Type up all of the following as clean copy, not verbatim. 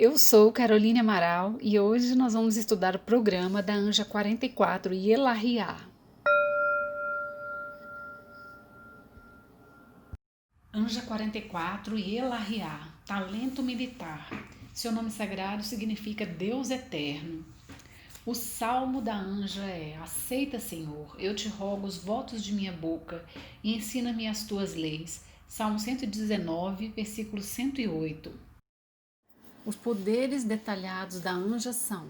Eu sou Caroline Amaral e hoje nós vamos estudar o programa da Anja 44 Yelahiá. Anja 44 Yelahiá, talento militar. Seu nome sagrado significa Deus Eterno. O salmo da anja é: Aceita, Senhor, eu te rogo os votos de minha boca e ensina-me as tuas leis. Salmo 119, versículo 108. Os poderes detalhados da anja são: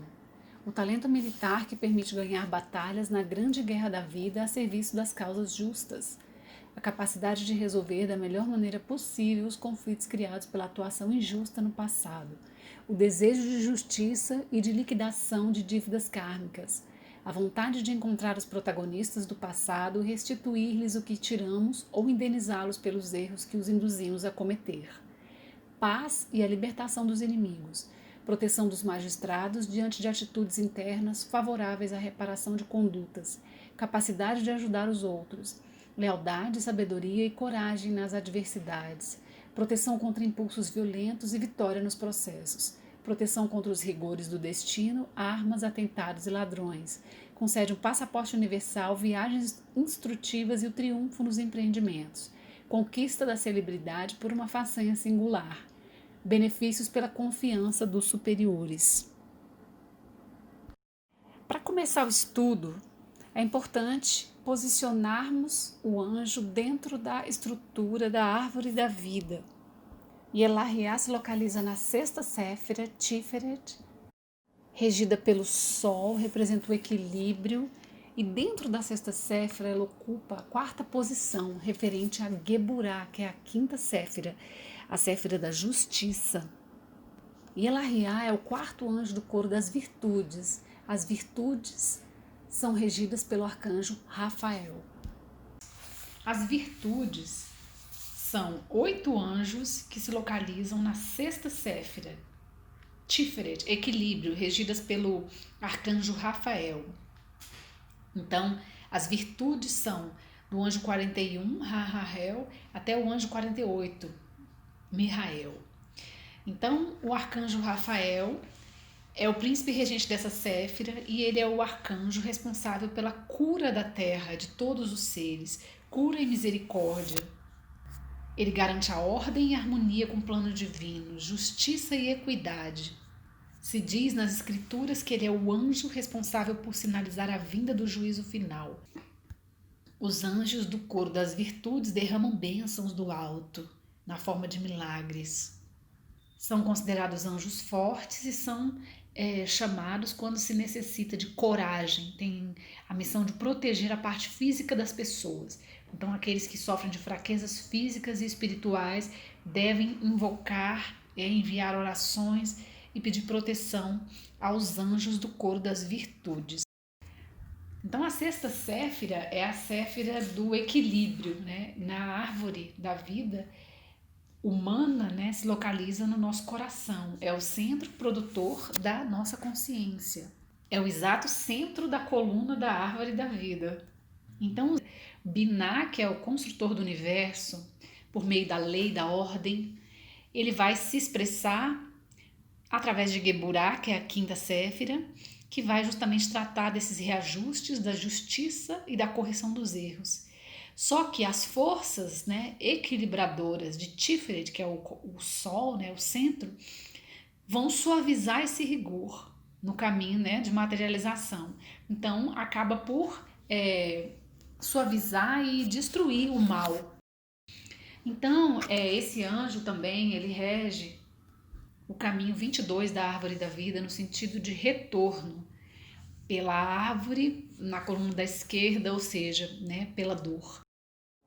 o talento militar que permite ganhar batalhas na grande guerra da vida a serviço das causas justas, a capacidade de resolver da melhor maneira possível os conflitos criados pela atuação injusta no passado, o desejo de justiça e de liquidação de dívidas kármicas, a vontade de encontrar os protagonistas do passado e restituir-lhes o que tiramos ou indenizá-los pelos erros que os induzimos a cometer, paz e a libertação dos inimigos, proteção dos magistrados diante de atitudes internas favoráveis à reparação de condutas, capacidade de ajudar os outros, lealdade, sabedoria e coragem nas adversidades, proteção contra impulsos violentos e vitória nos processos, proteção contra os rigores do destino, armas, atentados e ladrões, concede um passaporte universal, viagens instrutivas e o triunfo nos empreendimentos, conquista da celebridade por uma façanha singular, benefícios pela confiança dos superiores. Para começar o estudo, é importante posicionarmos o anjo dentro da estrutura da árvore da vida. Yelahiá se localiza na sexta séfira, Tiferet, regida pelo Sol, representa o equilíbrio, e dentro da sexta séfira ela ocupa a quarta posição, referente a Geburá, que é a quinta séfira, a séfira da justiça. Yelahiá é o quarto anjo do coro das virtudes. As virtudes são regidas pelo arcanjo Rafael. As virtudes são 8 anjos que se localizam na sexta séfira, Tiferet, equilíbrio, regidas pelo arcanjo Rafael. Então, as virtudes são do anjo 41, Rahahel, até o anjo 48, Mihael. Então, o arcanjo Rafael é o príncipe regente dessa séfira e ele é o arcanjo responsável pela cura da terra, de todos os seres, cura e misericórdia. Ele garante a ordem e harmonia com o plano divino, justiça e equidade. Se diz nas escrituras que ele é o anjo responsável por sinalizar a vinda do juízo final. Os anjos do coro das virtudes derramam bênçãos do alto, na forma de milagres. São considerados anjos fortes e são chamados quando se necessita de coragem. Tem a missão de proteger a parte física das pessoas. Então, aqueles que sofrem de fraquezas físicas e espirituais devem invocar, enviar orações e pedir proteção aos anjos do coro das virtudes. Então, a sexta séfira é a séfira do equilíbrio, né? Na árvore da vida humana, né, se localiza no nosso coração, é o centro produtor da nossa consciência, é o exato centro da coluna da árvore da vida. Então, Binah, que é o construtor do universo, por meio da lei, da ordem, ele vai se expressar através de Geburá, que é a quinta séfira, que vai justamente tratar desses reajustes, da justiça e da correção dos erros. Só que as forças, né, equilibradoras de Tiferet, que é o Sol, né, o centro, vão suavizar esse rigor no caminho, né, de materialização. Então, acaba por suavizar e destruir o mal. Então, esse anjo também, ele rege o caminho 22 da árvore da vida no sentido de retorno pela árvore na coluna da esquerda, ou seja, né, pela dor.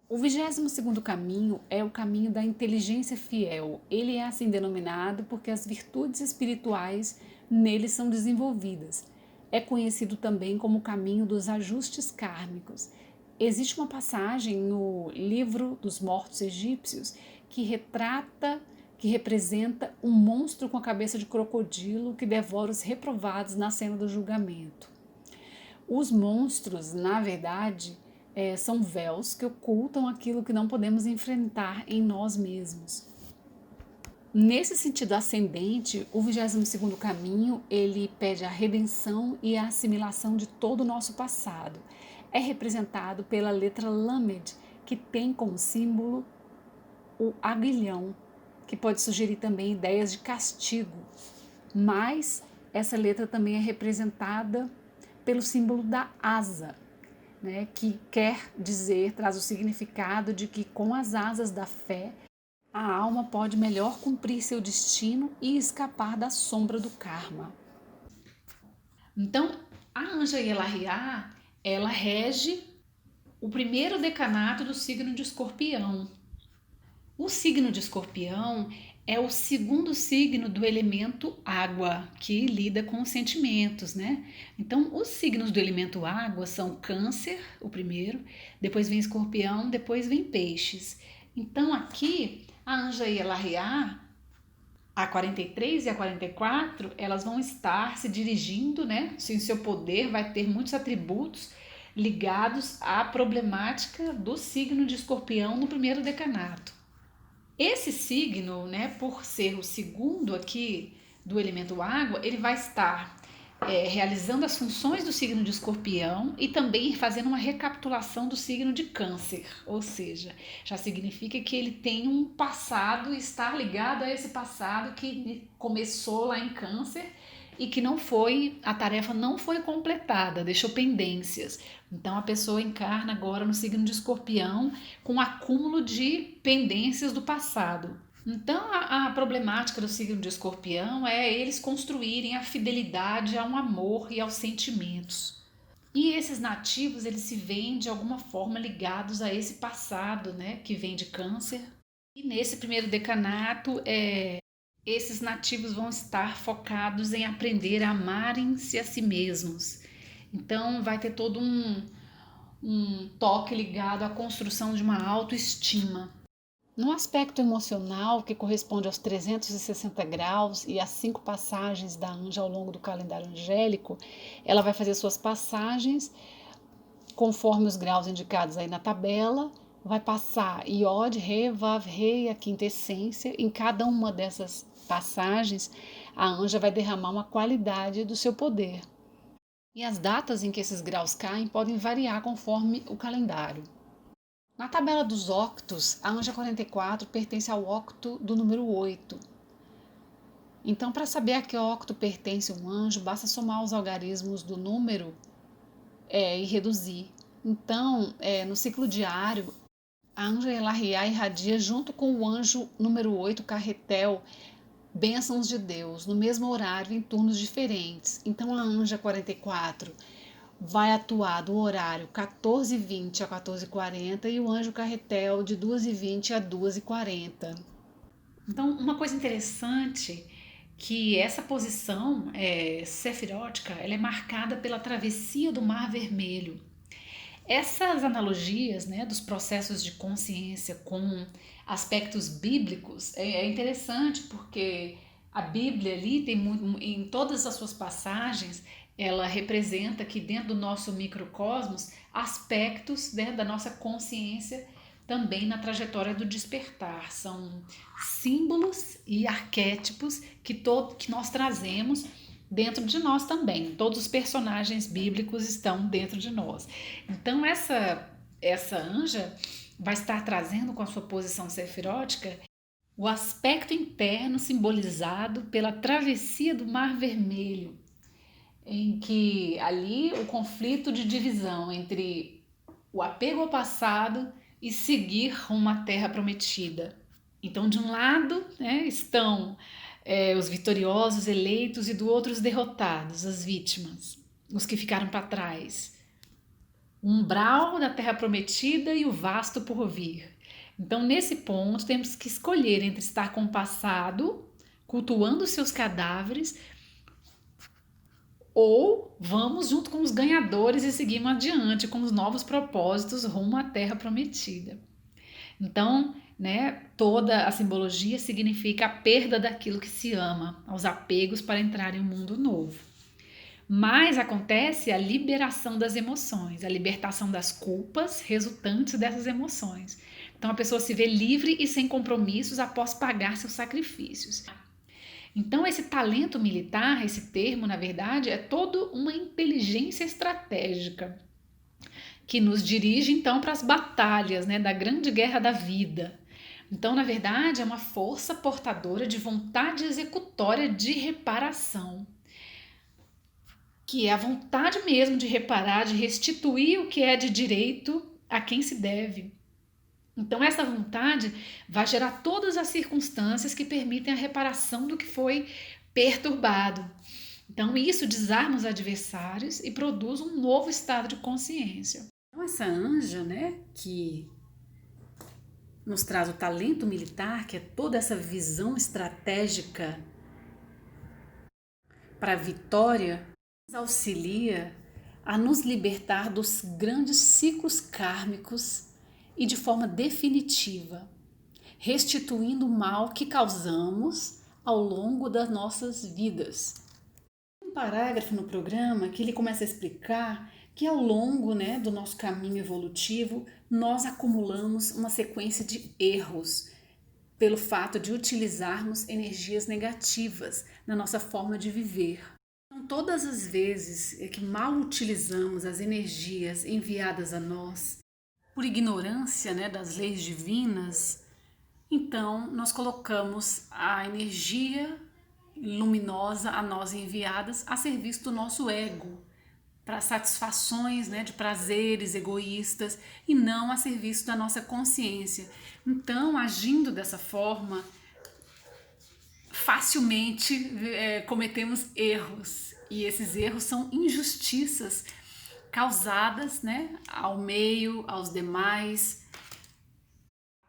O 22º caminho é o caminho da inteligência fiel. Ele é assim denominado porque as virtudes espirituais nele são desenvolvidas. É conhecido também como o caminho dos ajustes kármicos. Existe uma passagem no livro dos mortos egípcios que representa um monstro com a cabeça de crocodilo que devora os reprovados na cena do julgamento. Os monstros, na verdade, são véus que ocultam aquilo que não podemos enfrentar em nós mesmos. Nesse sentido ascendente, o 22º caminho, ele pede a redenção e a assimilação de todo o nosso passado. É representado pela letra Lamed, que tem como símbolo o aguilhão, que pode sugerir também ideias de castigo. Mas essa letra também é representada pelo símbolo da asa, né, que quer dizer, traz o significado de que com as asas da fé, a alma pode melhor cumprir seu destino e escapar da sombra do karma. Então, a Anja Yelahriá, ela rege o primeiro decanato do signo de Escorpião. O signo de Escorpião é o segundo signo do elemento água, que lida com os sentimentos, né? Então, os signos do elemento água são Câncer, o primeiro, depois vem Escorpião, depois vem Peixes. Então, aqui, a Anja Yelahriá, a 43 e a 44, elas vão estar se dirigindo, né? Em seu poder vai ter muitos atributos ligados à problemática do signo de Escorpião no primeiro decanato. Esse signo, né, por ser o segundo aqui do elemento água, ele vai estar realizando as funções do signo de Escorpião e também fazendo uma recapitulação do signo de Câncer, ou seja, já significa que ele tem um passado e está ligado a esse passado que começou lá em Câncer e que a tarefa não foi completada, deixou pendências. Então a pessoa encarna agora no signo de Escorpião com um acúmulo de pendências do passado. Então, a problemática do signo de Escorpião é eles construírem a fidelidade a um amor e aos sentimentos. E esses nativos, eles se veem de alguma forma ligados a esse passado, né, que vem de Câncer. E nesse primeiro decanato, esses nativos vão estar focados em aprender a amarem-se a si mesmos. Então, vai ter todo um toque ligado à construção de uma autoestima. No aspecto emocional, que corresponde aos 360 graus e às 5 passagens da anja ao longo do calendário angélico, ela vai fazer suas passagens conforme os graus indicados aí na tabela, vai passar Iod, Re, Vav, Re, a quinta essência. Em cada uma dessas passagens, a anja vai derramar uma qualidade do seu poder. E as datas em que esses graus caem podem variar conforme o calendário. Na tabela dos octos, a anja 44 pertence ao octo do número 8. Então, para saber a que octo pertence um anjo, basta somar os algarismos do número e reduzir. Então, no ciclo diário, a anja Yelahriá irradia junto com o anjo número 8, Carretel, bênçãos de Deus, no mesmo horário, em turnos diferentes. Então, a anja 44 vai atuar do horário 14h20 a 14h40 e o anjo Carretel de 2h20 a 2h40. Então, uma coisa interessante que essa posição sefirótica, ela é marcada pela travessia do Mar Vermelho. Essas analogias, né, dos processos de consciência com aspectos bíblicos é interessante porque a Bíblia ali tem em todas as suas passagens, ela representa que dentro do nosso microcosmos aspectos, né, da nossa consciência também na trajetória do despertar. São símbolos e arquétipos que nós trazemos dentro de nós também. Todos os personagens bíblicos estão dentro de nós. Então essa anja vai estar trazendo com a sua posição sefirótica o aspecto interno simbolizado pela travessia do Mar Vermelho, em que ali o conflito de divisão entre o apego ao passado e seguir rumo à terra prometida. Então, de um lado, né, estão os vitoriosos eleitos e do outro os derrotados, as vítimas, os que ficaram para trás. O umbral da terra prometida e o vasto por vir. Então, nesse ponto, temos que escolher entre estar com o passado, cultuando seus cadáveres, ou vamos junto com os ganhadores e seguimos adiante com os novos propósitos rumo à terra prometida. Então, né, toda a simbologia significa a perda daquilo que se ama, aos apegos para entrar em um mundo novo. Mas acontece a liberação das emoções, a libertação das culpas resultantes dessas emoções. Então a pessoa se vê livre e sem compromissos após pagar seus sacrifícios. Então esse talento militar, esse termo, na verdade, é toda uma inteligência estratégica que nos dirige então para as batalhas, né, da grande guerra da vida. Então, na verdade, é uma força portadora de vontade executória de reparação, que é a vontade mesmo de reparar, de restituir o que é de direito a quem se deve. Então, essa vontade vai gerar todas as circunstâncias que permitem a reparação do que foi perturbado. Então, isso desarma os adversários e produz um novo estado de consciência. Então, essa anja, né, que nos traz o talento militar, que é toda essa visão estratégica para a vitória, nos auxilia a nos libertar dos grandes ciclos kármicos e de forma definitiva, restituindo o mal que causamos ao longo das nossas vidas. Um parágrafo no programa que ele começa a explicar que ao longo, né, do nosso caminho evolutivo, nós acumulamos uma sequência de erros pelo fato de utilizarmos energias negativas na nossa forma de viver. Então, todas as vezes que mal utilizamos as energias enviadas a nós, por ignorância, né, das leis divinas, então nós colocamos a energia luminosa a nós enviadas a serviço do nosso ego, para satisfações, né, de prazeres egoístas e não a serviço da nossa consciência. Então, agindo dessa forma, facilmente cometemos erros, e esses erros são injustiças causadas, né, ao meio, aos demais,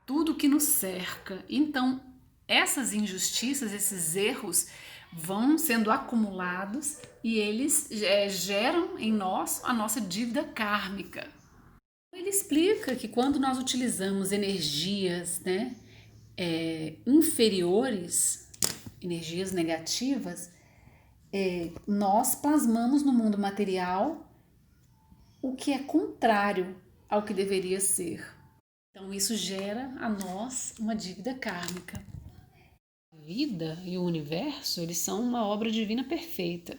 tudo que nos cerca. Então, essas injustiças, esses erros vão sendo acumulados e eles geram em nós a nossa dívida kármica. Ele explica que quando nós utilizamos energias, né, inferiores, energias negativas, nós plasmamos no mundo material o que é contrário ao que deveria ser. Então isso gera a nós uma dívida kármica. A vida e o universo, eles são uma obra divina perfeita.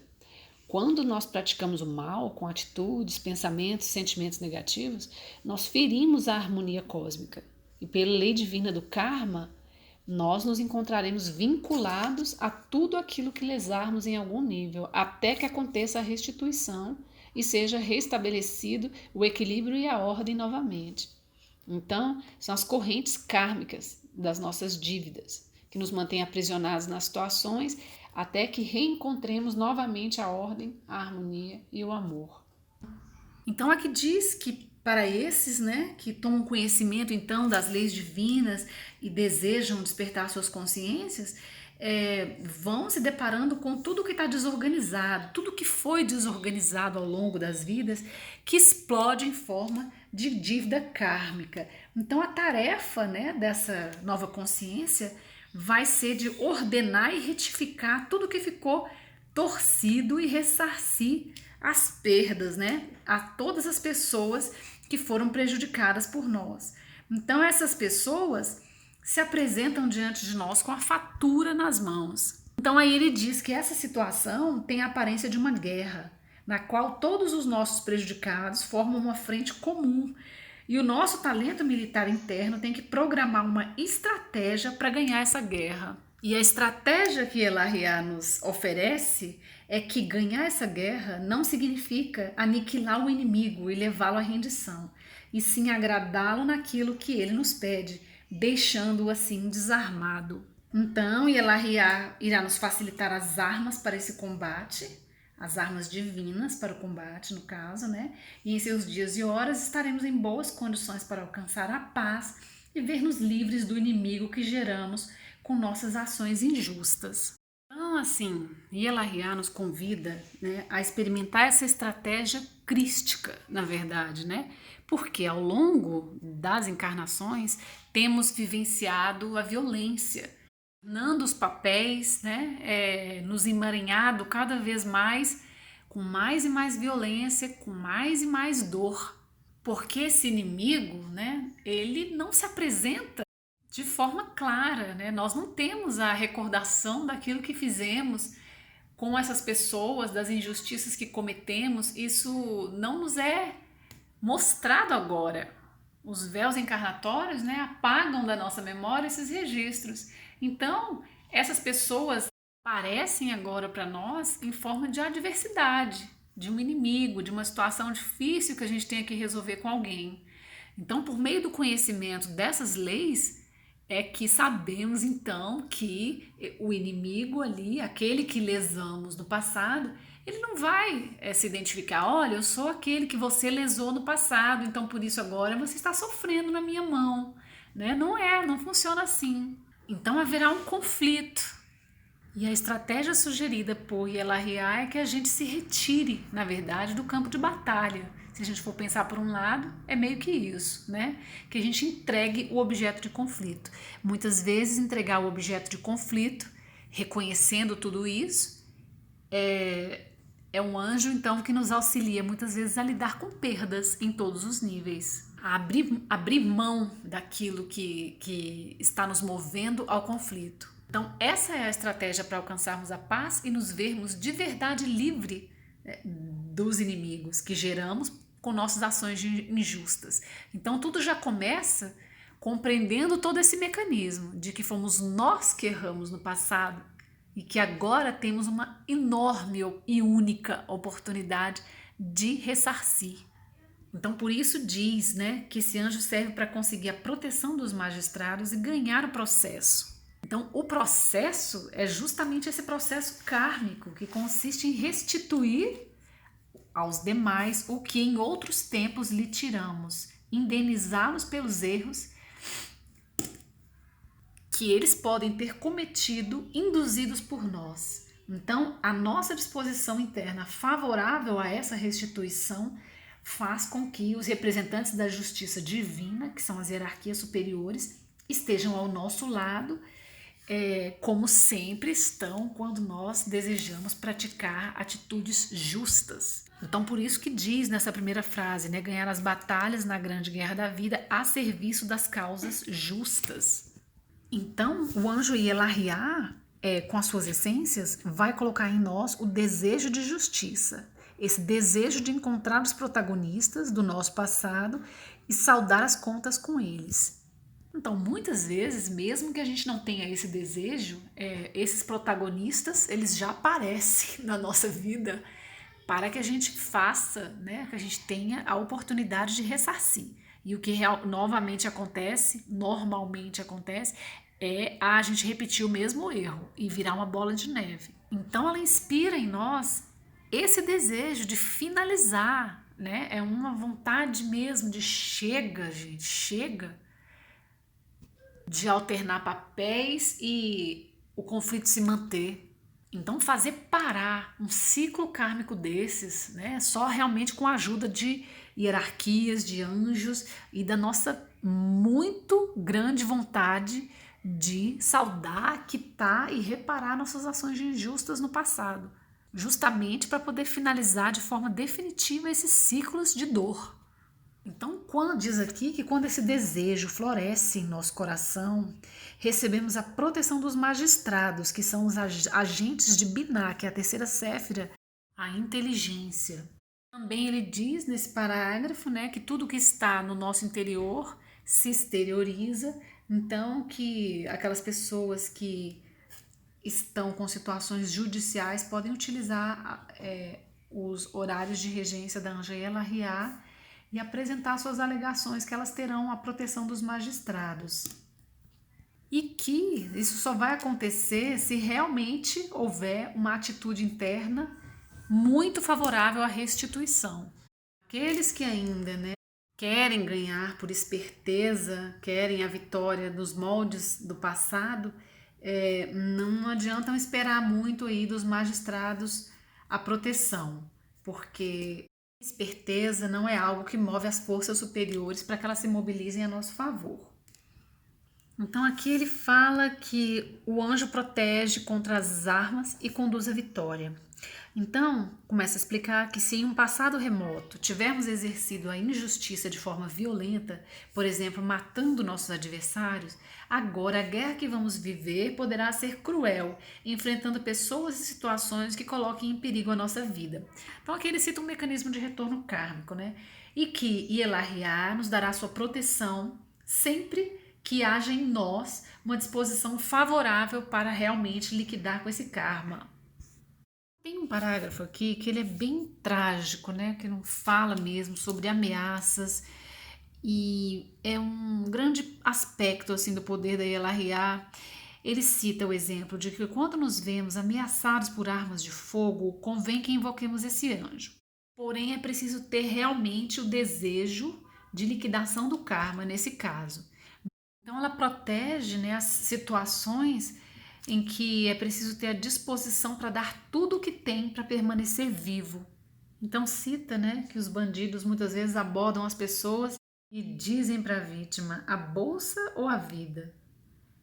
Quando nós praticamos o mal com atitudes, pensamentos, sentimentos negativos, nós ferimos a harmonia cósmica. E pela lei divina do karma, nós nos encontraremos vinculados a tudo aquilo que lesarmos em algum nível, até que aconteça a restituição e seja restabelecido o equilíbrio e a ordem novamente. Então, são as correntes kármicas das nossas dívidas, que nos mantêm aprisionados nas situações até que reencontremos novamente a ordem, a harmonia e o amor. Então aqui diz que para esses, né, que tomam conhecimento então das leis divinas e desejam despertar suas consciências, vão se deparando com tudo que está desorganizado, tudo que foi desorganizado ao longo das vidas, que explode em forma de dívida kármica. Então a tarefa, né, dessa nova consciência vai ser de ordenar e retificar tudo que ficou torcido e ressarcir as perdas, né, a todas as pessoas que foram prejudicadas por nós. Então essas pessoas se apresentam diante de nós com a fatura nas mãos. Então aí ele diz que essa situação tem a aparência de uma guerra, na qual todos os nossos prejudicados formam uma frente comum. E o nosso talento militar interno tem que programar uma estratégia para ganhar essa guerra. E a estratégia que Elahiá nos oferece é que ganhar essa guerra não significa aniquilar o inimigo e levá-lo à rendição, e sim agradá-lo naquilo que ele nos pede, deixando-o assim desarmado. Então, Elahiá irá nos facilitar as armas para esse combate, as armas divinas para o combate, no caso, né? E em seus dias e horas estaremos em boas condições para alcançar a paz e ver-nos livres do inimigo que geramos com nossas ações injustas. Então, assim, Elahiá nos convida, né, a experimentar essa estratégia crística, na verdade, né? Porque ao longo das encarnações temos vivenciado a violência, tornando os papéis, né, nos emaranhado cada vez mais, com mais e mais violência, com mais e mais dor. Porque esse inimigo, né, ele não se apresenta de forma clara, né? Nós não temos a recordação daquilo que fizemos com essas pessoas, das injustiças que cometemos. Isso não nos é mostrado agora. Os véus encarnatórios, né, apagam da nossa memória esses registros. Então, essas pessoas aparecem agora para nós em forma de adversidade, de um inimigo, de uma situação difícil que a gente tenha que resolver com alguém. Então, por meio do conhecimento dessas leis, é que sabemos então que o inimigo ali, aquele que lesamos no passado, ele não vai se identificar. Olha, eu sou aquele que você lesou no passado, então por isso agora você está sofrendo na minha mão. Né? Não funciona assim. Então haverá um conflito. E a estratégia sugerida por Yelahia é que a gente se retire, na verdade, do campo de batalha. Se a gente for pensar por um lado, é meio que isso, né? Que a gente entregue o objeto de conflito. Muitas vezes entregar o objeto de conflito, reconhecendo tudo isso, é um anjo então que nos auxilia muitas vezes a lidar com perdas em todos os níveis. A abrir mão daquilo que está nos movendo ao conflito. Então, essa é a estratégia para alcançarmos a paz e nos vermos de verdade livre dos inimigos que geramos com nossas ações injustas. Então, tudo já começa compreendendo todo esse mecanismo de que fomos nós que erramos no passado e que agora temos uma enorme e única oportunidade de ressarcir. Então, por isso diz, né, que esse anjo serve para conseguir a proteção dos magistrados e ganhar o processo. Então, o processo é justamente esse processo kármico que consiste em restituir aos demais o que em outros tempos lhe tiramos, indenizá-los pelos erros que eles podem ter cometido, induzidos por nós. Então, a nossa disposição interna favorável a essa restituição faz com que os representantes da justiça divina, que são as hierarquias superiores, estejam ao nosso lado, como sempre estão quando nós desejamos praticar atitudes justas. Então, por isso que diz nessa primeira frase, né, ganhar as batalhas na grande guerra da vida a serviço das causas justas. Então, o anjo Yelahia, com as suas essências, vai colocar em nós o desejo de justiça, esse desejo de encontrar os protagonistas do nosso passado e saldar as contas com eles. Então, muitas vezes, mesmo que a gente não tenha esse desejo, esses protagonistas, eles já aparecem na nossa vida para que a gente faça, né, que a gente tenha a oportunidade de ressarcir. E o que normalmente acontece, é a gente repetir o mesmo erro e virar uma bola de neve. Então, ela inspira em nós esse desejo de finalizar, né? É uma vontade mesmo de chega, gente, chega de alternar papéis e o conflito se manter. Então, fazer parar um ciclo kármico desses, né, só realmente com a ajuda de hierarquias, de anjos e da nossa muito grande vontade de saldar, quitar e reparar nossas ações injustas no passado, justamente para poder finalizar de forma definitiva esses ciclos de dor. Então, quando diz aqui que quando esse desejo floresce em nosso coração, recebemos a proteção dos magistrados, que são os agentes de Binah, que é a terceira séfira, a inteligência. Também ele diz nesse parágrafo, né, que tudo que está no nosso interior se exterioriza, então que aquelas pessoas que estão com situações judiciais podem utilizar os horários de regência da anja Yelahia e apresentar suas alegações que elas terão a proteção dos magistrados. E que isso só vai acontecer se realmente houver uma atitude interna muito favorável à restituição. Aqueles que ainda, né, querem ganhar por esperteza, querem a vitória nos moldes do passado, não adiantam esperar muito aí dos magistrados a proteção, porque esperteza não é algo que move as forças superiores para que elas se mobilizem a nosso favor. Então aqui ele fala que o anjo protege contra as armas e conduz à vitória. Então, começa a explicar que se em um passado remoto tivermos exercido a injustiça de forma violenta, por exemplo, matando nossos adversários, agora a guerra que vamos viver poderá ser cruel, enfrentando pessoas e situações que coloquem em perigo a nossa vida. Então aqui ele cita um mecanismo de retorno kármico, né? E que Ielarriá nos dará sua proteção sempre que haja em nós uma disposição favorável para realmente liquidar com esse karma. Tem um parágrafo aqui que ele é bem trágico, né? Que não fala mesmo sobre ameaças e é um grande aspecto assim do poder da Ielarriá. Ele cita o exemplo de que quando nos vemos ameaçados por armas de fogo, convém que invoquemos esse anjo. Porém, é preciso ter realmente o desejo de liquidação do karma nesse caso. Então, ela protege, né, as situações em que é preciso ter a disposição para dar tudo o que tem para permanecer vivo. Então, cita, né, que os bandidos muitas vezes abordam as pessoas e dizem para a vítima: a bolsa ou a vida?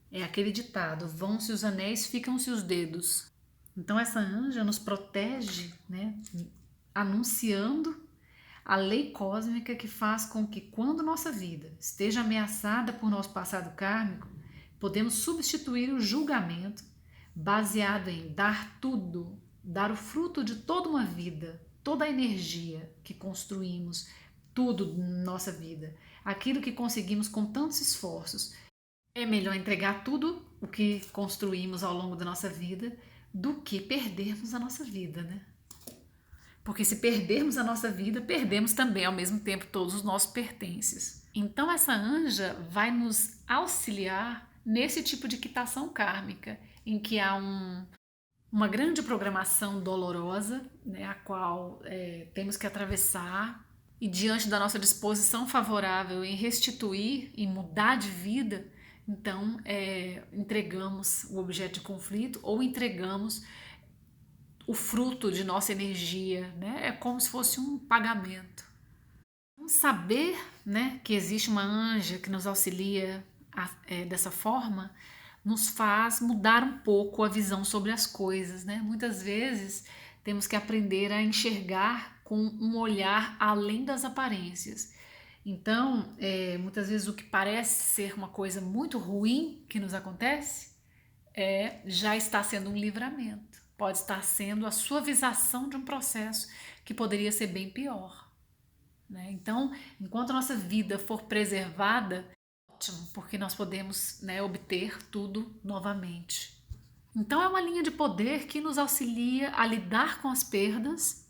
É aquele ditado: vão-se os anéis, ficam-se os dedos. Então, essa anja nos protege, né, anunciando a lei cósmica que faz com que, quando nossa vida esteja ameaçada por nosso passado kármico, podemos substituir o julgamento baseado em dar tudo, dar o fruto de toda uma vida, toda a energia que construímos, tudo na nossa vida, aquilo que conseguimos com tantos esforços. É melhor entregar tudo o que construímos ao longo da nossa vida do que perdermos a nossa vida, né? Porque se perdermos a nossa vida, perdemos também ao mesmo tempo todos os nossos pertences. Então essa anja vai nos auxiliar nesse tipo de quitação kármica, em que há uma grande programação dolorosa, né, a qual temos que atravessar, e diante da nossa disposição favorável em restituir e mudar de vida, então entregamos o objeto de conflito ou entregamos o fruto de nossa energia, né? É como se fosse um pagamento. Saber, né, que existe uma anja que nos auxilia dessa forma nos faz mudar um pouco a visão sobre as coisas, né? Muitas vezes temos que aprender a enxergar com um olhar além das aparências. Então, muitas vezes o que parece ser uma coisa muito ruim que nos acontece já está sendo um livramento. Pode estar sendo a suavização de um processo que poderia ser bem pior. Né? Então, enquanto a nossa vida for preservada, ótimo, porque nós podemos, né, obter tudo novamente. Então, é uma linha de poder que nos auxilia a lidar com as perdas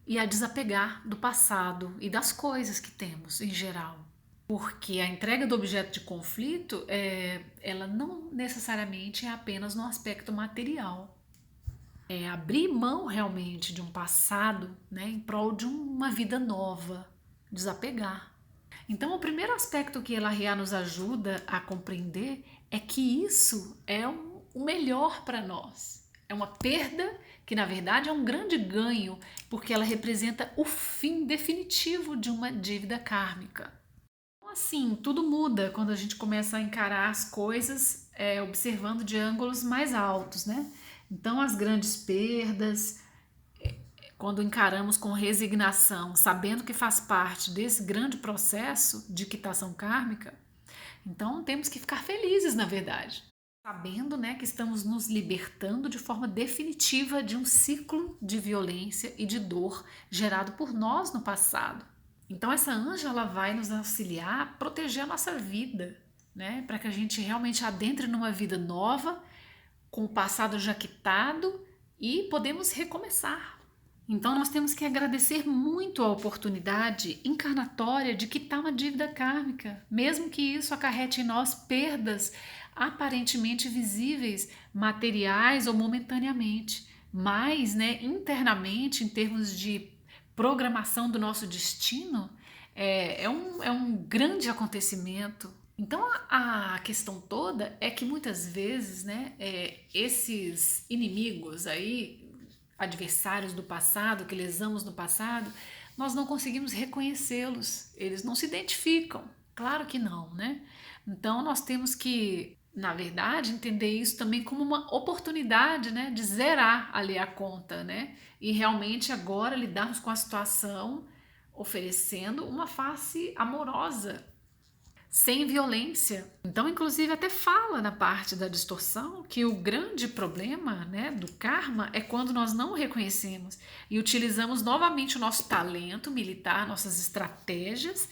e a desapegar do passado e das coisas que temos em geral. Porque a entrega do objeto de conflito, ela não necessariamente é apenas no aspecto material. É abrir mão realmente de um passado, né, em prol de uma vida nova, desapegar. Então, o primeiro aspecto que Elahiá nos ajuda a compreender é que isso é o melhor para nós. É uma perda que, na verdade, é um grande ganho, porque ela representa o fim definitivo de uma dívida kármica. Então, assim, tudo muda quando a gente começa a encarar as coisas observando de ângulos mais altos, né? Então, as grandes perdas, quando encaramos com resignação, sabendo que faz parte desse grande processo de quitação kármica, então temos que ficar felizes, na verdade, sabendo, né, que estamos nos libertando de forma definitiva de um ciclo de violência e de dor gerado por nós no passado. Então essa anja ela vai nos auxiliar a proteger a nossa vida, né, para que a gente realmente adentre numa vida nova, com o passado já quitado e podemos recomeçar. Então nós temos que agradecer muito a oportunidade encarnatória de quitar uma dívida kármica, mesmo que isso acarrete em nós perdas aparentemente visíveis, materiais ou momentaneamente, mas, né, internamente, em termos de programação do nosso destino, é um grande acontecimento. Então a questão toda é que muitas vezes, né, esses inimigos aí, adversários do passado, que lesamos no passado, nós não conseguimos reconhecê-los, eles não se identificam, claro que não, né? Então nós temos que na verdade, entender isso também como uma oportunidade, né, de zerar ali a conta, né, e realmente agora lidarmos com a situação oferecendo uma face amorosa, sem violência. Então, inclusive, até fala na parte da distorção que o grande problema, né, do karma é quando nós não reconhecemos e utilizamos novamente o nosso talento militar, nossas estratégias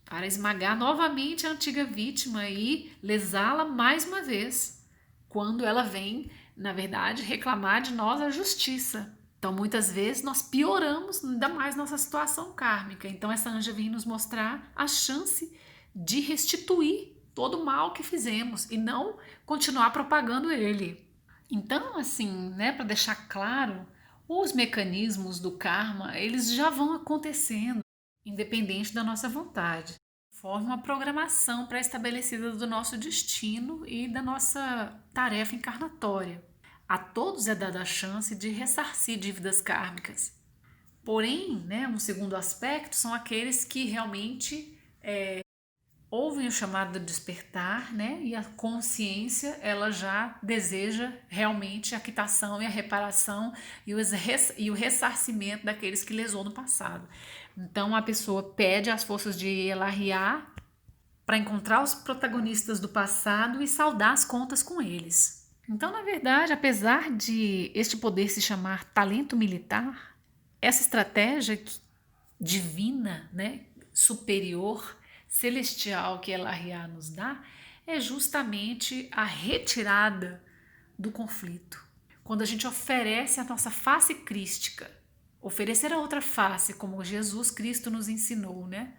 para esmagar novamente a antiga vítima e lesá-la mais uma vez, quando ela vem, na verdade, reclamar de nós a justiça. Então, muitas vezes, nós pioramos ainda mais nossa situação kármica. Então, essa anja vem nos mostrar a chance de restituir todo o mal que fizemos e não continuar propagando ele. Então, assim, né, para deixar claro, os mecanismos do karma, eles já vão acontecendo, independente da nossa vontade. Forma uma programação pré-estabelecida do nosso destino e da nossa tarefa encarnatória. A todos é dada a chance de ressarcir dívidas kármicas. Porém, né, um segundo aspecto são aqueles que realmente ouvem o chamado de despertar, né, e a consciência ela já deseja realmente a quitação e a reparação e o ressarcimento daqueles que lesou no passado. Então a pessoa pede às forças de Elahiá para encontrar os protagonistas do passado e saldar as contas com eles. Então, na verdade, apesar de este poder se chamar talento militar, essa estratégia divina, né, superior, celestial que Elahiá nos dá, é justamente a retirada do conflito. Quando a gente oferece a nossa face crística, oferecer a outra face, como Jesus Cristo nos ensinou, né?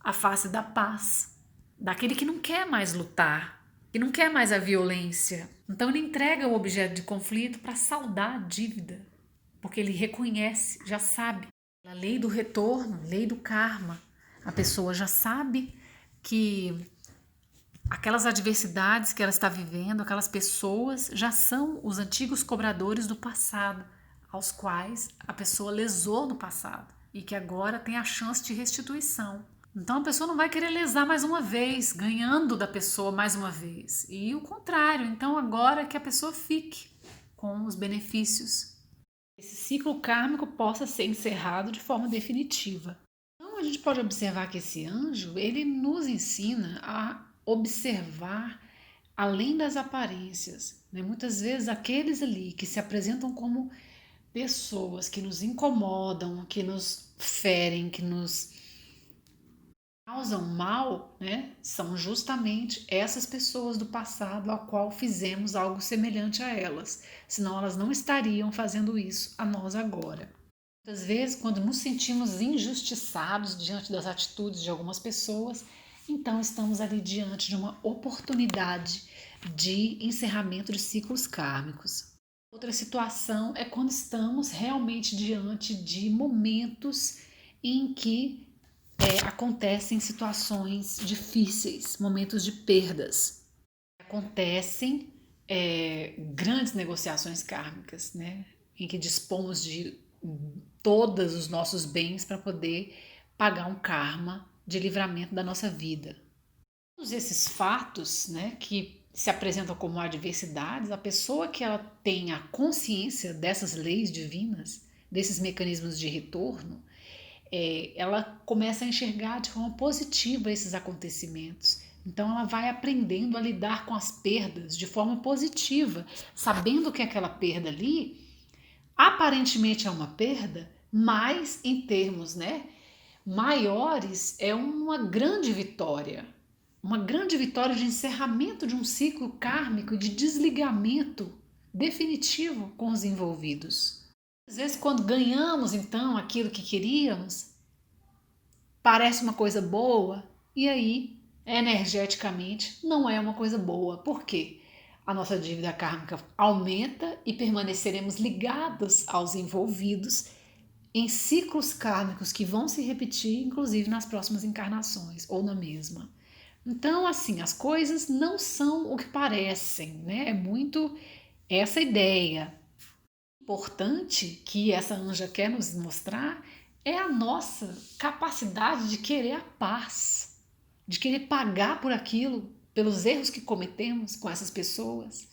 A face da paz, daquele que não quer mais lutar, que não quer mais a violência. Então ele entrega o objeto de conflito para saldar a dívida, porque ele reconhece, já sabe. A lei do retorno, lei do karma. A pessoa já sabe que aquelas adversidades que ela está vivendo, aquelas pessoas já são os antigos cobradores do passado, aos quais a pessoa lesou no passado e que agora tem a chance de restituição. Então a pessoa não vai querer lesar mais uma vez, ganhando da pessoa mais uma vez. E o contrário, então agora que a pessoa fique com os benefícios. Esse ciclo kármico possa ser encerrado de forma definitiva. Então a gente pode observar que esse anjo, ele nos ensina a observar além das aparências, né? Muitas vezes aqueles ali que se apresentam como pessoas que nos incomodam, que nos ferem, que nos causam mal, né, são justamente essas pessoas do passado a qual fizemos algo semelhante a elas, senão elas não estariam fazendo isso a nós agora. Muitas vezes, quando nos sentimos injustiçados diante das atitudes de algumas pessoas, então estamos ali diante de uma oportunidade de encerramento de ciclos kármicos. Outra situação é quando estamos realmente diante de momentos em que acontecem situações difíceis, momentos de perdas. Acontecem grandes negociações kármicas, né? Em que dispomos de todos os nossos bens para poder pagar um karma de livramento da nossa vida. Todos esses fatos, né, que se apresentam como adversidades, a pessoa que ela tem a consciência dessas leis divinas, desses mecanismos de retorno, ela começa a enxergar de forma positiva esses acontecimentos. Então ela vai aprendendo a lidar com as perdas de forma positiva, sabendo que aquela perda ali aparentemente é uma perda, mas em termos, né, maiores é uma grande vitória de encerramento de um ciclo kármico, de desligamento definitivo com os envolvidos. Às vezes, quando ganhamos então aquilo que queríamos, parece uma coisa boa e aí, energeticamente, não é uma coisa boa. Por quê? A nossa dívida kármica aumenta e permaneceremos ligados aos envolvidos em ciclos kármicos que vão se repetir, inclusive nas próximas encarnações ou na mesma. Então, assim, as coisas não são o que parecem, né? É muito essa ideia. Importante que essa anja quer nos mostrar é a nossa capacidade de querer a paz, de querer pagar por aquilo pelos erros que cometemos com essas pessoas.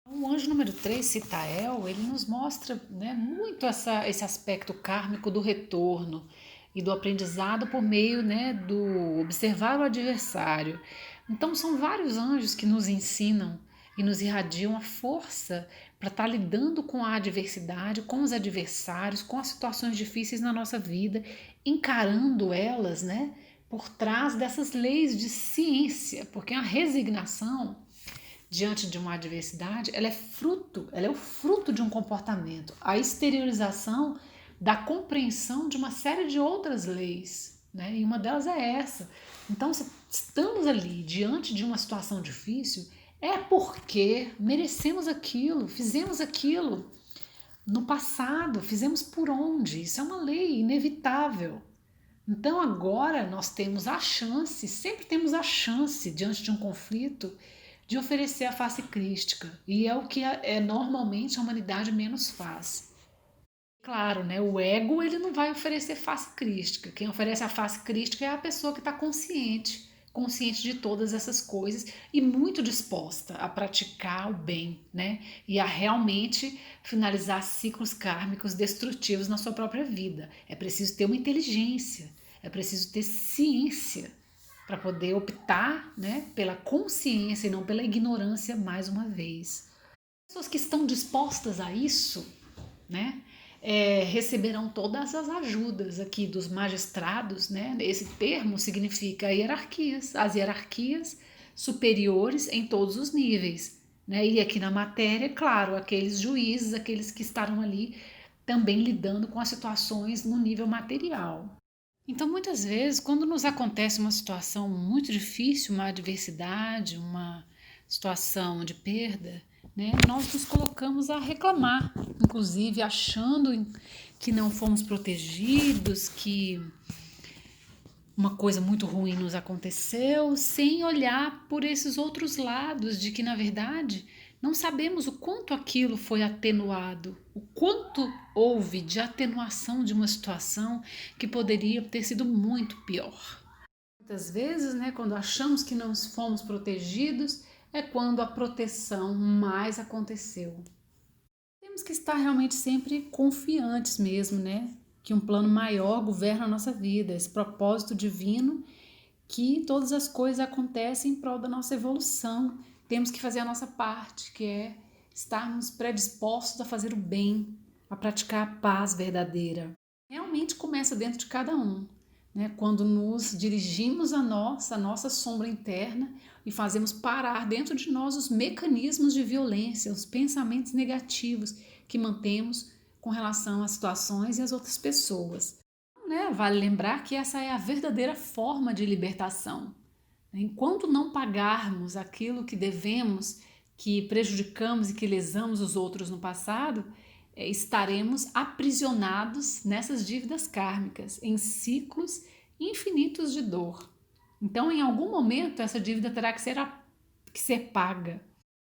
O anjo número 3, Sitael, ele nos mostra, né, muito esse aspecto kármico do retorno e do aprendizado por meio, né, do observar o adversário. Então são vários anjos que nos ensinam e nos irradiam a força para estar lidando com a adversidade, com os adversários, com as situações difíceis na nossa vida, encarando elas, né, por trás dessas leis de ciência, porque a resignação diante de uma adversidade, ela é o fruto de um comportamento, a exteriorização da compreensão de uma série de outras leis, né? E uma delas é essa. Então, se estamos ali diante de uma situação difícil, é porque merecemos aquilo, fizemos aquilo no passado, fizemos por onde. Isso é uma lei inevitável. Então agora nós temos a chance, sempre temos a chance diante de um conflito de oferecer a face crística, e é o que normalmente a humanidade menos faz. Claro, né, o ego ele não vai oferecer face crística, quem oferece a face crística é a pessoa que está consciente de todas essas coisas e muito disposta a praticar o bem, né, e a realmente finalizar ciclos kármicos destrutivos na sua própria vida. É preciso ter uma inteligência, é preciso ter ciência para poder optar, né, pela consciência e não pela ignorância mais uma vez. Pessoas que estão dispostas a isso, né, receberão todas as ajudas aqui dos magistrados, né? Esse termo significa hierarquias, as hierarquias superiores em todos os níveis, né? E aqui na matéria, claro, aqueles juízes, aqueles que estarão ali também lidando com as situações no nível material. Então, muitas vezes, quando nos acontece uma situação muito difícil, uma adversidade, uma situação de perda, né, nós nos colocamos a reclamar, inclusive achando que não fomos protegidos, que uma coisa muito ruim nos aconteceu, sem olhar por esses outros lados de que, na verdade, não sabemos o quanto aquilo foi atenuado, o quanto houve de atenuação de uma situação que poderia ter sido muito pior. Muitas vezes, né, quando achamos que não fomos protegidos, é quando a proteção mais aconteceu. Temos que estar realmente sempre confiantes mesmo, né? Que um plano maior governa a nossa vida, esse propósito divino, que todas as coisas acontecem em prol da nossa evolução. Temos que fazer a nossa parte, que é estarmos predispostos a fazer o bem, a praticar a paz verdadeira. Realmente começa dentro de cada um, né? Quando nos dirigimos a nossa sombra interna e fazemos parar dentro de nós os mecanismos de violência, os pensamentos negativos que mantemos com relação às situações e às outras pessoas. Né? Vale lembrar que essa é a verdadeira forma de libertação. Enquanto não pagarmos aquilo que devemos, que prejudicamos e que lesamos os outros no passado, estaremos aprisionados nessas dívidas kármicas, em ciclos infinitos de dor. Então, em algum momento, essa dívida terá que ser paga.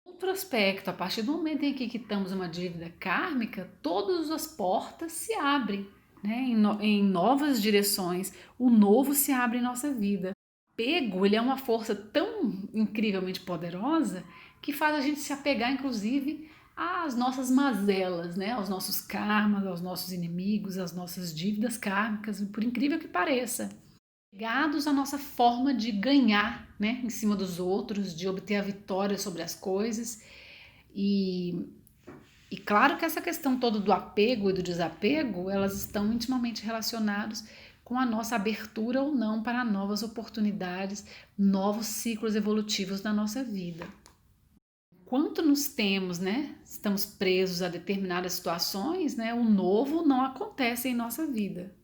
O prospecto, a partir do momento em que quitamos uma dívida kármica, todas as portas se abrem, né, em novas direções. O novo se abre em nossa vida. O apego, ele é uma força tão incrivelmente poderosa que faz a gente se apegar, inclusive, às nossas mazelas, né, aos nossos karmas, aos nossos inimigos, às nossas dívidas kármicas, por incrível que pareça. Ligados à nossa forma de ganhar, né, em cima dos outros, de obter a vitória sobre as coisas. E claro que essa questão toda do apego e do desapego, elas estão intimamente relacionadas com a nossa abertura ou não para novas oportunidades, novos ciclos evolutivos na nossa vida. Enquanto nos temos, né, estamos presos a determinadas situações, né, o novo não acontece em nossa vida.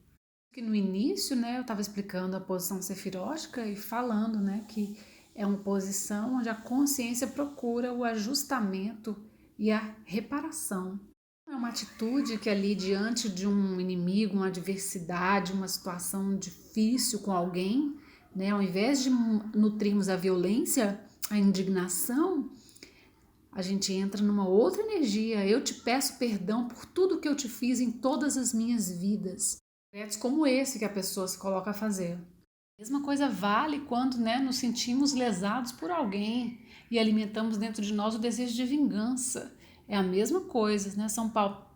Que no início, né, eu estava explicando a posição sefirótica e falando, né, que é uma posição onde a consciência procura o ajustamento e a reparação. É uma atitude que ali diante de um inimigo, uma adversidade, uma situação difícil com alguém, né, ao invés de nutrirmos a violência, a indignação, a gente entra numa outra energia. Eu te peço perdão por tudo que eu te fiz em todas as minhas vidas. Projetos como esse que a pessoa se coloca a fazer. A mesma coisa vale quando, né, nos sentimos lesados por alguém e alimentamos dentro de nós o desejo de vingança. É a mesma coisa, né? São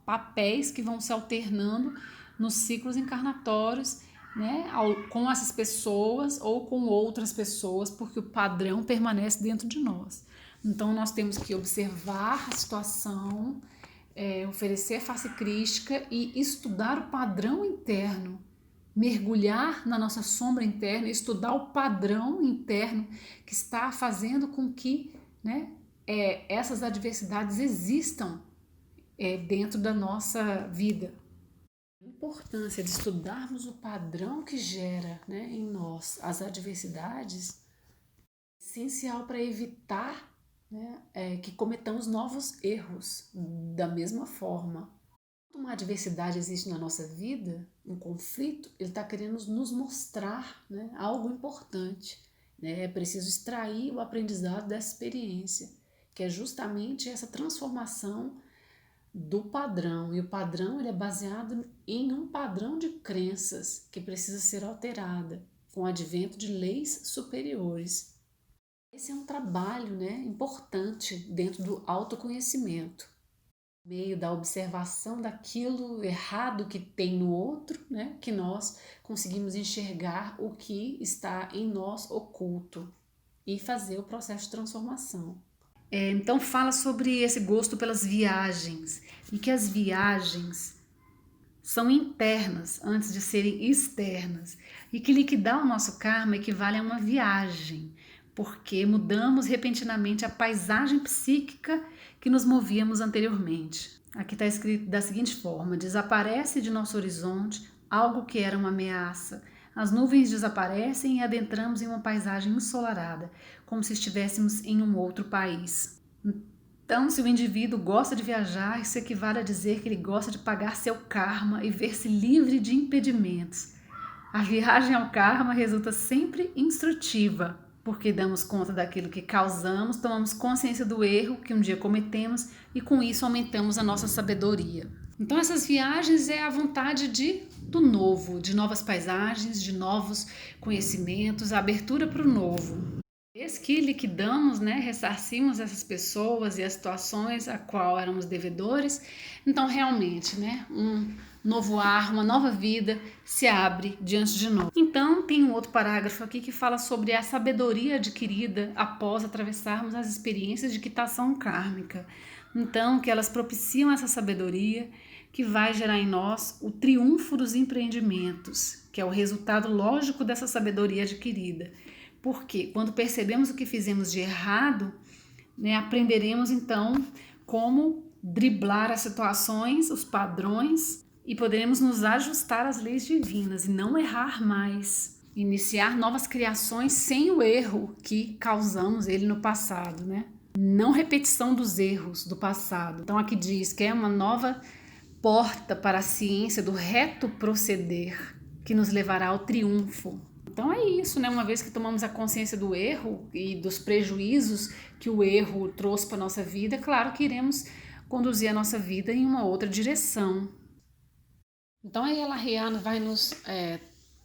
papéis que vão se alternando nos ciclos encarnatórios, né, com essas pessoas ou com outras pessoas, porque o padrão permanece dentro de nós. Então nós temos que observar a situação, oferecer face crítica e estudar o padrão interno, mergulhar na nossa sombra interna, estudar o padrão interno que está fazendo com que, né, essas adversidades existam dentro da nossa vida. A importância de estudarmos o padrão que gera, né, em nós as adversidades é essencial para evitar, né, que cometamos novos erros da mesma forma. Quando uma adversidade existe na nossa vida, um conflito, ele está querendo nos mostrar, né, algo importante. Né? É preciso extrair o aprendizado dessa experiência, que é justamente essa transformação do padrão. E o padrão ele é baseado em um padrão de crenças que precisa ser alterada com o advento de leis superiores. Esse é um trabalho, né, importante dentro do autoconhecimento, meio da observação daquilo errado que tem no outro, né, que nós conseguimos enxergar o que está em nós oculto e fazer o processo de transformação. Então fala sobre esse gosto pelas viagens e que as viagens são internas antes de serem externas e que liquidar o nosso karma equivale a uma viagem, porque mudamos repentinamente a paisagem psíquica que nos movíamos anteriormente. Aqui está escrito da seguinte forma: desaparece de nosso horizonte algo que era uma ameaça. As nuvens desaparecem e adentramos em uma paisagem ensolarada, como se estivéssemos em um outro país. Então, se o indivíduo gosta de viajar, isso equivale a dizer que ele gosta de pagar seu karma e ver-se livre de impedimentos. A viagem ao karma resulta sempre instrutiva, porque damos conta daquilo que causamos, tomamos consciência do erro que um dia cometemos e com isso aumentamos a nossa sabedoria. Então essas viagens é a vontade do novo, de novas paisagens, de novos conhecimentos, a abertura para o novo. Desde que liquidamos, né, ressarcimos essas pessoas e as situações a qual éramos devedores, então realmente, né, um novo ar, uma nova vida se abre diante de nós. Então tem um outro parágrafo aqui que fala sobre a sabedoria adquirida após atravessarmos as experiências de quitação kármica. Então que elas propiciam essa sabedoria que vai gerar em nós o triunfo dos empreendimentos, que é o resultado lógico dessa sabedoria adquirida. Porque quando percebemos o que fizemos de errado, né, aprenderemos então como driblar as situações, os padrões e poderemos nos ajustar às leis divinas e não errar mais. Iniciar novas criações sem o erro que causamos ele no passado, né? Não repetição dos erros do passado. Então aqui diz que é uma nova porta para a ciência do reto proceder que nos levará ao triunfo. Então é isso, né? Uma vez que tomamos a consciência do erro e dos prejuízos que o erro trouxe para a nossa vida, é claro que iremos conduzir a nossa vida em uma outra direção. Então a Ela vai nos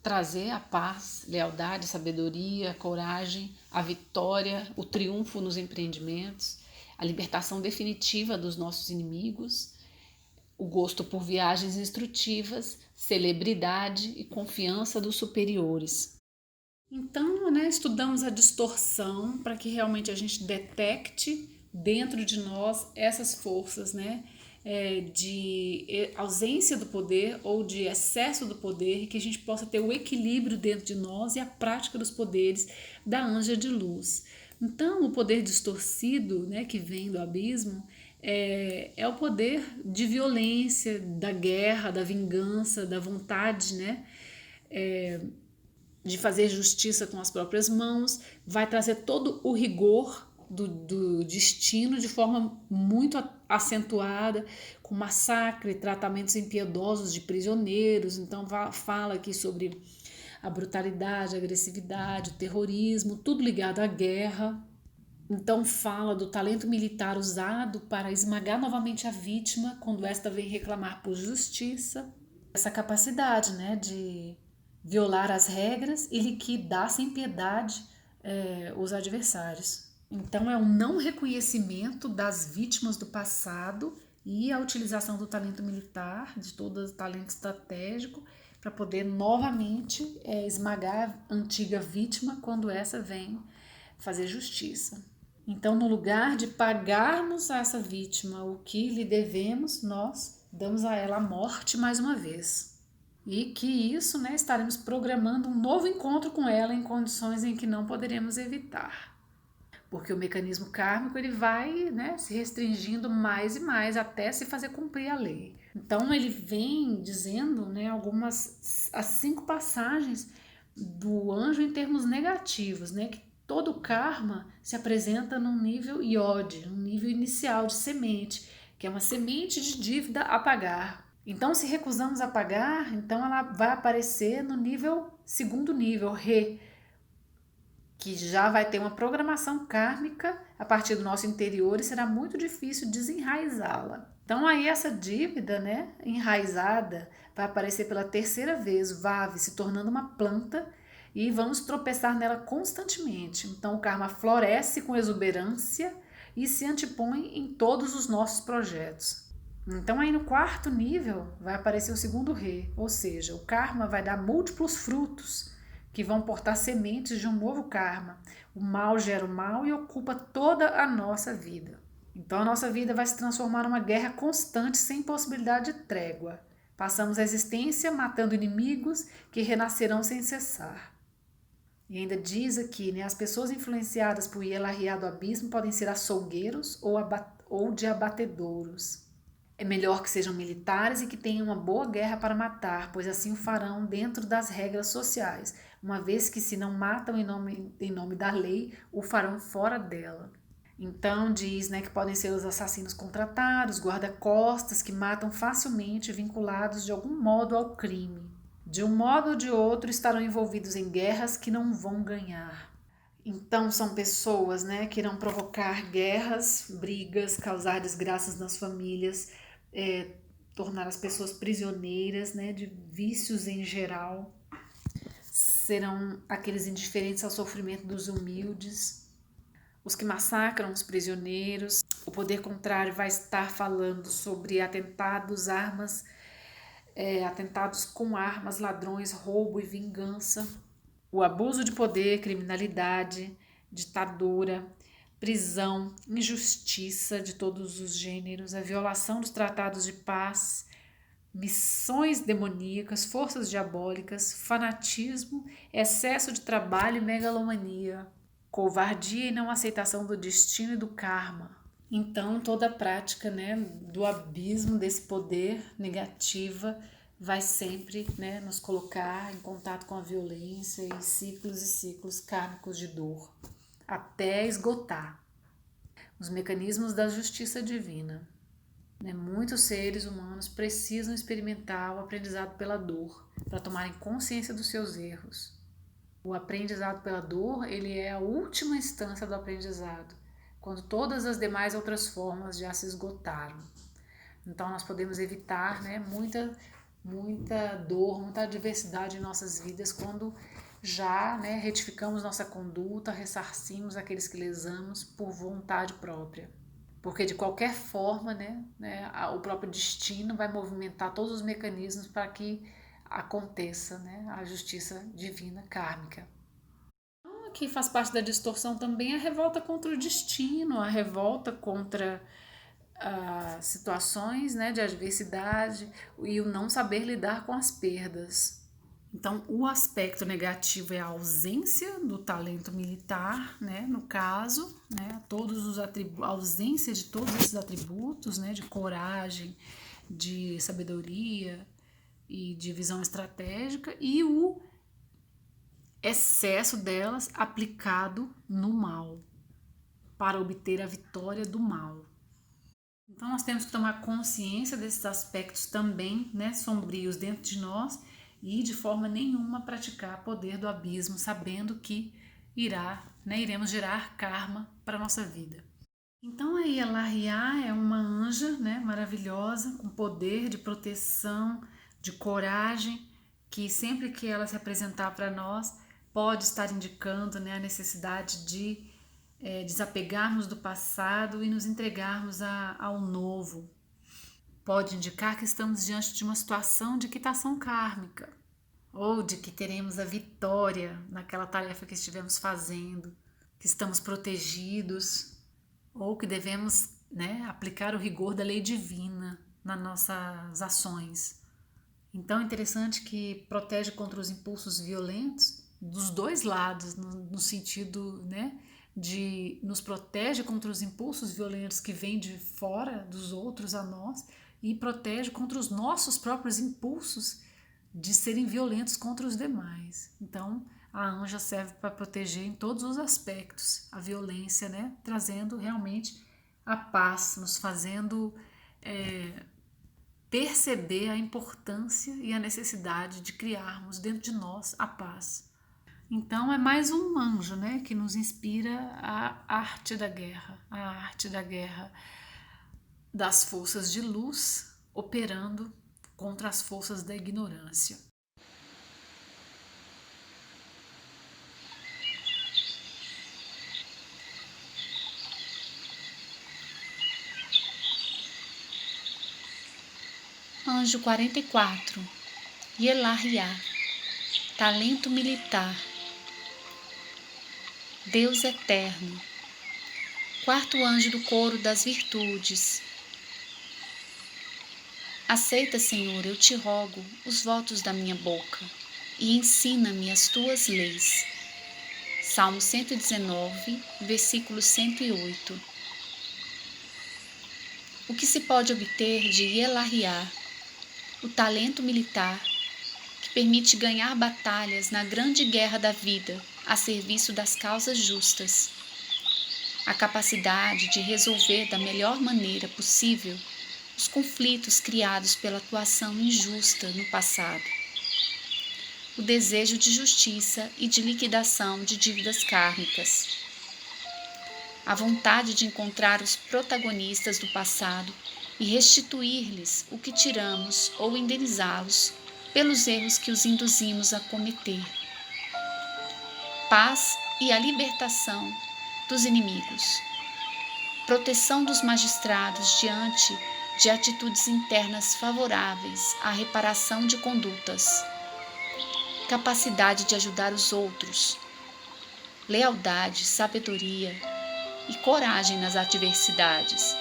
trazer a paz, lealdade, sabedoria, coragem, a vitória, o triunfo nos empreendimentos, a libertação definitiva dos nossos inimigos, o gosto por viagens instrutivas, celebridade e confiança dos superiores. Então, né, estudamos a distorção para que realmente a gente detecte dentro de nós essas forças, né, de ausência do poder ou de excesso do poder e que a gente possa ter o equilíbrio dentro de nós e a prática dos poderes da anja de luz. Então, o poder distorcido, né, que vem do abismo, é o poder de violência, da guerra, da vingança, da vontade, né, de fazer justiça com as próprias mãos, vai trazer todo o rigor do destino de forma muito acentuada, com massacre, tratamentos impiedosos de prisioneiros. Então fala aqui sobre a brutalidade, a agressividade, o terrorismo, tudo ligado à guerra. Então fala do talento militar usado para esmagar novamente a vítima quando esta vem reclamar por justiça. Essa capacidade, né, de violar as regras e liquidar sem piedade os adversários. Então, é um não reconhecimento das vítimas do passado e a utilização do talento militar, de todo o talento estratégico, para poder novamente esmagar a antiga vítima quando essa vem fazer justiça. Então, no lugar de pagarmos a essa vítima o que lhe devemos, nós damos a ela a morte mais uma vez. E que isso, estaremos programando um novo encontro com ela em condições em que não poderemos evitar. Porque o mecanismo kármico ele vai se restringindo mais e mais até se fazer cumprir a lei. Então ele vem dizendo as 5 passagens do anjo em termos negativos, que todo o karma se apresenta num nível iode, um nível inicial de semente, que é uma semente de dívida a pagar. Então, se recusamos a pagar, então ela vai aparecer no segundo nível, Re, que já vai ter uma programação kármica a partir do nosso interior e será muito difícil desenraizá-la. Então aí essa dívida, enraizada, vai aparecer pela 3ª vez, Vave, se tornando uma planta e vamos tropeçar nela constantemente. Então o karma floresce com exuberância e se antepõe em todos os nossos projetos. Então aí no 4º nível vai aparecer o segundo Re, ou seja, o karma vai dar múltiplos frutos que vão portar sementes de um novo karma. O mal gera o mal e ocupa toda a nossa vida. Então a nossa vida vai se transformar numa guerra constante sem possibilidade de trégua. Passamos a existência matando inimigos que renascerão sem cessar. E ainda diz aqui, as pessoas influenciadas por Ielarriá do abismo podem ser açougueiros ou de abatedouros. É melhor que sejam militares e que tenham uma boa guerra para matar, pois assim o farão dentro das regras sociais, uma vez que se não matam em nome da lei, o farão fora dela. Então diz que podem ser os assassinos contratados, guarda-costas que matam facilmente vinculados de algum modo ao crime. De um modo ou de outro estarão envolvidos em guerras que não vão ganhar. Então são pessoas que irão provocar guerras, brigas, causar desgraças nas famílias, tornar as pessoas prisioneiras de vícios em geral. Serão aqueles indiferentes ao sofrimento dos humildes, os que massacram os prisioneiros. O poder contrário vai estar falando sobre atentados com armas, ladrões, roubo e vingança. O abuso de poder, criminalidade, ditadura, prisão, injustiça de todos os gêneros, a violação dos tratados de paz, missões demoníacas, forças diabólicas, fanatismo, excesso de trabalho e megalomania, covardia e não aceitação do destino e do karma. Então toda a prática do abismo desse poder negativa vai sempre nos colocar em contato com a violência e ciclos kármicos de dor, até esgotar os mecanismos da justiça divina. Muitos seres humanos precisam experimentar o aprendizado pela dor para tomarem consciência dos seus erros. O aprendizado pela dor, ele é a última instância do aprendizado, quando todas as demais outras formas já se esgotaram. Então nós podemos evitar muita dor, muita adversidade em nossas vidas quando já retificamos nossa conduta, ressarcimos aqueles que lesamos por vontade própria. Porque de qualquer forma, o próprio destino vai movimentar todos os mecanismos para que aconteça a justiça divina kármica. Então, aqui faz parte da distorção também a revolta contra o destino, a revolta contra situações de adversidade e o não saber lidar com as perdas. Então, o aspecto negativo é a ausência do talento militar, no caso, a ausência de todos esses atributos, de coragem, de sabedoria e de visão estratégica, e o excesso delas aplicado no mal, para obter a vitória do mal. Então nós temos que tomar consciência desses aspectos também, sombrios dentro de nós e de forma nenhuma praticar poder do abismo, sabendo que iremos gerar karma para a nossa vida. Então a Ielarriá é uma anja maravilhosa, com poder de proteção, de coragem, que sempre que ela se apresentar para nós, pode estar indicando, né, a necessidade de desapegarmos do passado e nos entregarmos ao novo. Pode indicar que estamos diante de uma situação de quitação kármica, ou de que teremos a vitória naquela tarefa que estivemos fazendo, que estamos protegidos, ou que devemos, né, aplicar o rigor da lei divina nas nossas ações. Então é interessante que protege contra os impulsos violentos dos dois lados, no sentido, né, de nos protege contra os impulsos violentos que vêm de fora dos outros a nós e protege contra os nossos próprios impulsos de serem violentos contra os demais. Então a anja serve para proteger em todos os aspectos a violência, né, trazendo realmente a paz, nos fazendo perceber a importância e a necessidade de criarmos dentro de nós a paz. Então é mais um anjo, né, que nos inspira a arte da guerra das forças de luz operando contra as forças da ignorância. Anjo 44, Yelahiá, talento militar, Deus eterno, quarto anjo do coro das virtudes. Aceita, Senhor, eu te rogo, os votos da minha boca, e ensina-me as tuas leis. Salmo 119, versículo 108. O que se pode obter de Yelahiá, o talento militar, que permite ganhar batalhas na grande guerra da vida a serviço das causas justas, a capacidade de resolver da melhor maneira possível os conflitos criados pela atuação injusta no passado, o desejo de justiça e de liquidação de dívidas kármicas, a vontade de encontrar os protagonistas do passado e restituir-lhes o que tiramos ou indenizá-los pelos erros que os induzimos a cometer. Paz e a libertação dos inimigos. Proteção dos magistrados diante de atitudes internas favoráveis à reparação de condutas. Capacidade de ajudar os outros. Lealdade, sabedoria e coragem nas adversidades.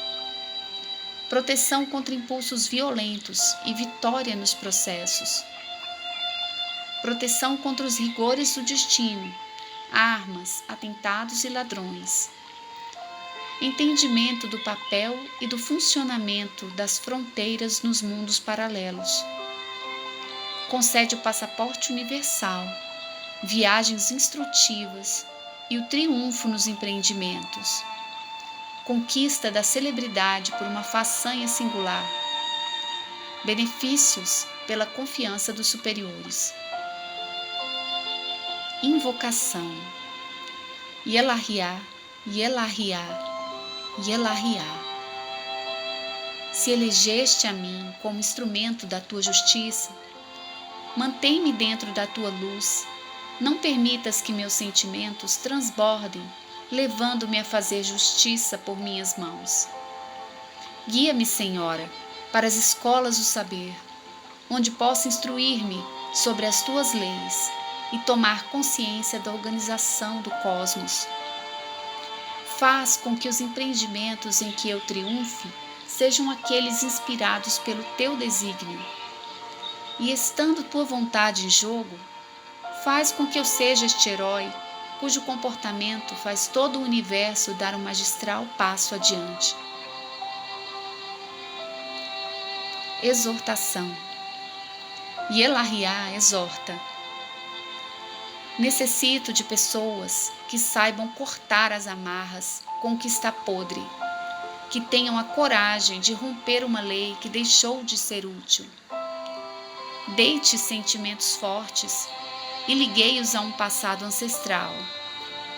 Proteção contra impulsos violentos e vitória nos processos. Proteção contra os rigores do destino, armas, atentados e ladrões. Entendimento do papel e do funcionamento das fronteiras nos mundos paralelos. Concede o passaporte universal, viagens instrutivas e o triunfo nos empreendimentos. Conquista da celebridade por uma façanha singular. Benefícios pela confiança dos superiores. Invocação. Yelahiá, Yelahiá, Yelahiá. Se elegeste a mim como instrumento da tua justiça, mantém-me dentro da tua luz. Não permitas que meus sentimentos transbordem, levando-me a fazer justiça por minhas mãos. Guia-me, Senhora, para as escolas do saber, onde possa instruir-me sobre as tuas leis e tomar consciência da organização do cosmos. Faz com que os empreendimentos em que eu triunfe sejam aqueles inspirados pelo teu desígnio. E estando tua vontade em jogo, faz com que eu seja este herói cujo comportamento faz todo o universo dar um magistral passo adiante. Exortação. Yelahiá exorta. Necessito de pessoas que saibam cortar as amarras com o que está podre, que tenham a coragem de romper uma lei que deixou de ser útil. Deite sentimentos fortes e liguei-os a um passado ancestral,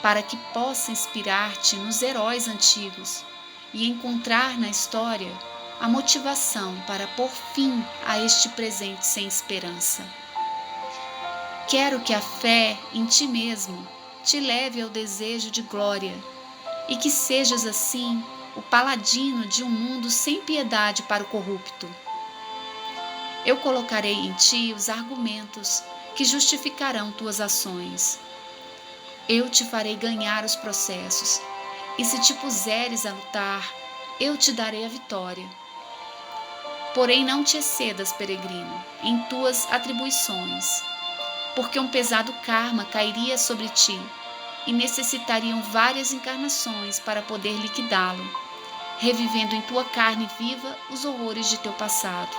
para que possa inspirar-te nos heróis antigos e encontrar na história a motivação para pôr fim a este presente sem esperança. Quero que a fé em ti mesmo te leve ao desejo de glória e que sejas assim o paladino de um mundo sem piedade para o corrupto. Eu colocarei em ti os argumentos que justificarão tuas ações. Eu te farei ganhar os processos, e se te puseres a lutar, eu te darei a vitória. Porém não te excedas, peregrino, em tuas atribuições, porque um pesado karma cairia sobre ti, e necessitariam várias encarnações para poder liquidá-lo, revivendo em tua carne viva os horrores de teu passado.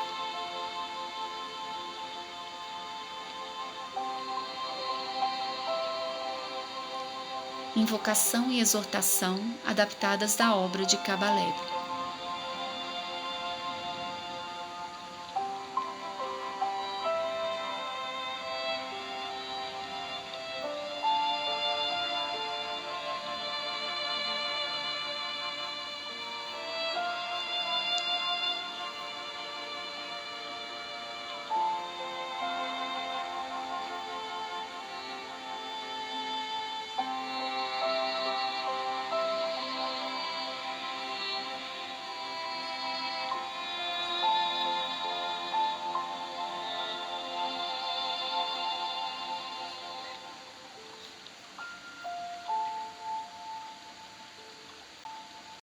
Invocação e exortação adaptadas da obra de Kabbalev.